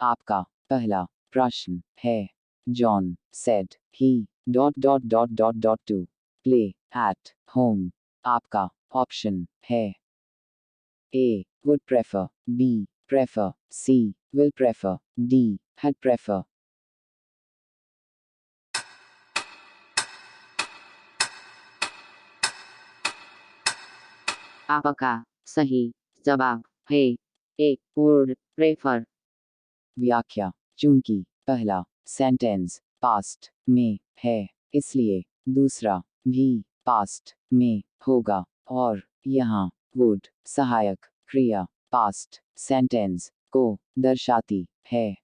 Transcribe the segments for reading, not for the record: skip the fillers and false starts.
आपका पहला प्रश्न है John said he dot dot dot dot dot to play at home. आपका ऑप्शन है A would prefer, B prefer, C will prefer, D had prefer। आपका सही जवाब है ए वुड प्रेफर। व्याख्या चूंकि पहला सेंटेंस पास्ट में है इसलिए दूसरा भी पास्ट में होगा और यहाँ वुड सहायक क्रिया पास्ट सेंटेंस को दर्शाती है।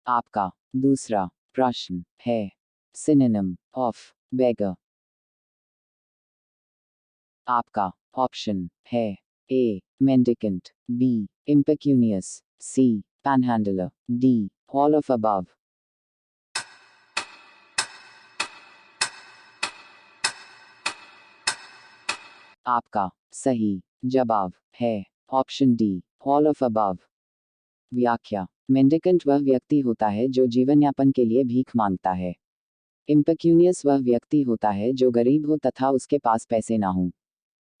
आपका दूसरा प्रश्न है सिनोनिम ऑफ बेगर। आपका ऑप्शन है A mendicant, B impecunious, C panhandler, D all of above। आपका सही जवाब है option D all of above. व्याख्या मेंडिकेंट वह व्यक्ति होता है जो जीवन यापन के लिए भीख मांगता है। इम्पेक्यूनियस वह व्यक्ति होता है जो गरीब हो तथा उसके पास पैसे ना हो।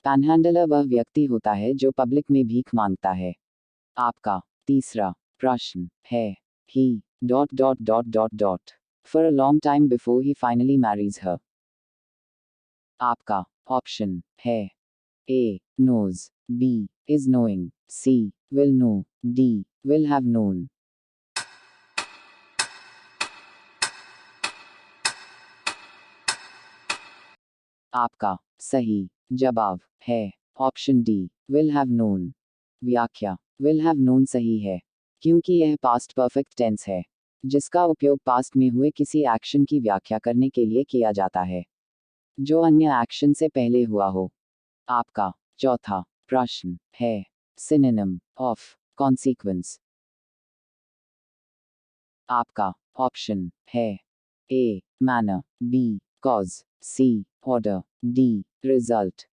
पैनहैंडलर वह व्यक्ति होता है जो पब्लिक में भीख मांगता है। आपका तीसरा प्रश्न है he dot dot dot dot dot for a long time before he finally marries her. आपका ऑप्शन है ए knows, B is knowing, C will know, D will have known। आपका सही जवाब है option D will have known। व्याख्या will have known सही है क्योंकि यह पास्ट परफेक्ट टेंस है जिसका उपयोग पास्ट में हुए किसी एक्शन की व्याख्या करने के लिए किया जाता है जो अन्य एक्शन से पहले हुआ हो। आपका चौथा प्रश्न है सिनोनिम ऑफ कॉन्सिक्वेंस। आपका ऑप्शन है A manner, B cause, C order, D result.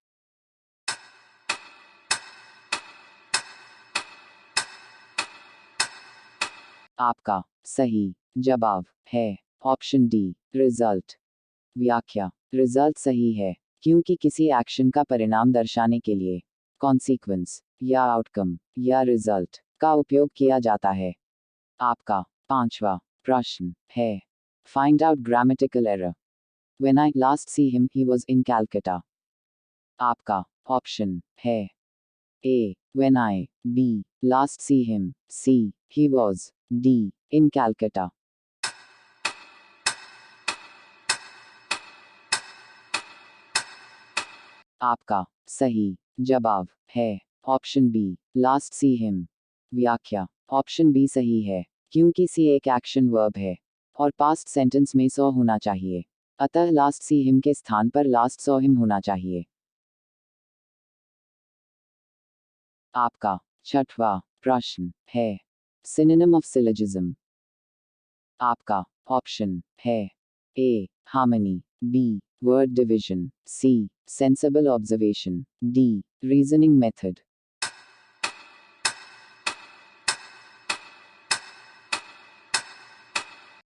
आपका सही जवाब है ऑप्शन डी रिजल्ट। व्याख्या रिजल्ट सही है क्योंकि किसी एक्शन का परिणाम दर्शाने के लिए कॉन्सिक्वेंस या आउटकम या रिजल्ट का उपयोग किया जाता है। आपका पांचवा प्रश्न है find out grammatical error. When I last see him, he was in Calcutta। आपका ऑप्शन है ए when I, B last see him, C he was, D in Calcutta। आपका सही जवाब है option B last see him. व्याख्या option B सही है क्योंकि सी एक एक्शन वर्ब है और पास्ट सेंटेंस में सॉ होना चाहिए अतः लास्ट सी हिम के स्थान पर लास्ट सॉ हिम होना चाहिए। आपका छठवां प्रश्न है सिनोनिम ऑफ सिलोजिज्म। आपका ऑप्शन है A harmony, B word division, C sensible observation, D reasoning method.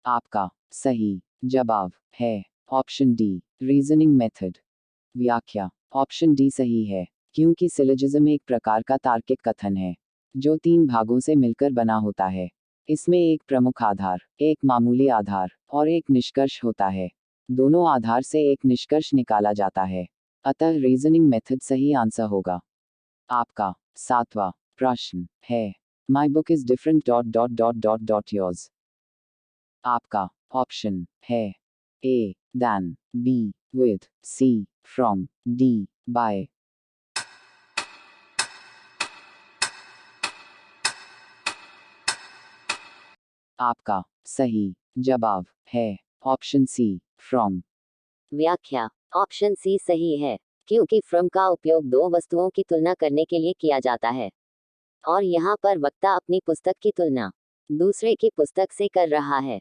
आपका सही जवाब है ऑप्शन डी रीजनिंग मेथड। व्याख्या ऑप्शन डी सही है क्योंकि सिलोजिज्म एक प्रकार का तार्किक कथन है जो तीन भागों से मिलकर बना होता है। इसमें एक प्रमुख आधार, एक मामूली आधार और एक निष्कर्ष होता है। दोनों आधार से एक निष्कर्ष निकाला जाता है अतः रीजनिंग मेथड सही आंसर होगा। आपका सातवां प्रश्न है my book is different dot dot dot dot dot yours. आपका ऑप्शन है A than, B with, C from, D by. आपका सही जवाब है ऑप्शन सी फ्रॉम। व्याख्या ऑप्शन सी सही है क्योंकि फ्रॉम का उपयोग दो वस्तुओं की तुलना करने के लिए किया जाता है और यहाँ पर वक्ता अपनी पुस्तक की तुलना दूसरे की पुस्तक से कर रहा है।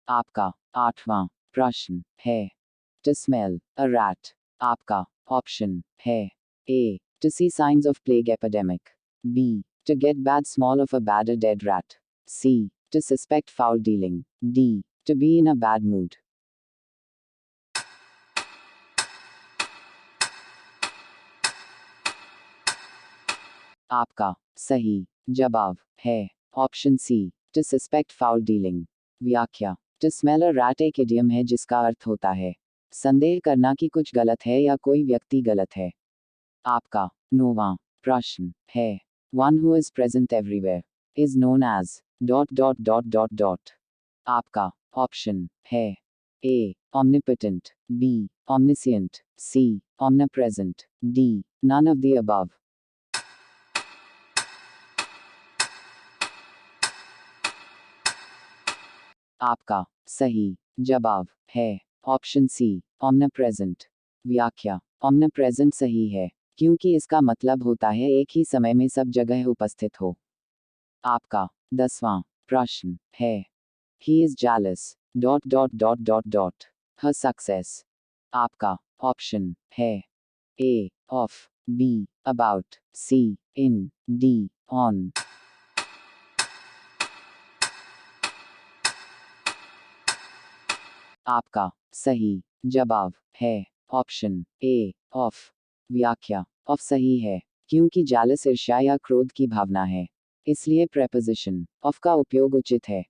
आपका आठवां प्रश्न है टू स्मेल अ रैट। आपका ऑप्शन है A to see signs of plague epidemic, B To get bad small of a bad a dead rat. C. To suspect foul dealing. D. To be in a bad mood. आपका सही जवाब है option C. To suspect foul dealing. व्याख्या. To smell a rat एक idiom है जिसका अर्थ होता है संदेह करना कि कुछ गलत है या कोई व्यक्ति गलत है. आपका 9वां प्रश्न है. One who is present everywhere is known as dot dot dot dot dot. आपका ऑप्शन है A. Omnipotent. B. Omniscient. C. Omnipresent. D. None of the above. आपका सही जवाब है ऑप्शन सी. Omnipresent. व्याख्या. Omnipresent सही है क्योंकि इसका मतलब होता है एक ही समय में सब जगह उपस्थित हो. आपका 10वां प्रश्न है. He is jealous. Dot dot dot dot dot. Her success. आपका ऑप्शन है A. Of. B. About. C. In. D. On. आपका सही जवाब है ऑप्शन A. Of. व्याख्या. ऑफ सही है क्योंकि jealous ईर्ष्या या क्रोध की भावना है इसलिए प्रेपोजिशन ऑफ का उपयोग उचित है.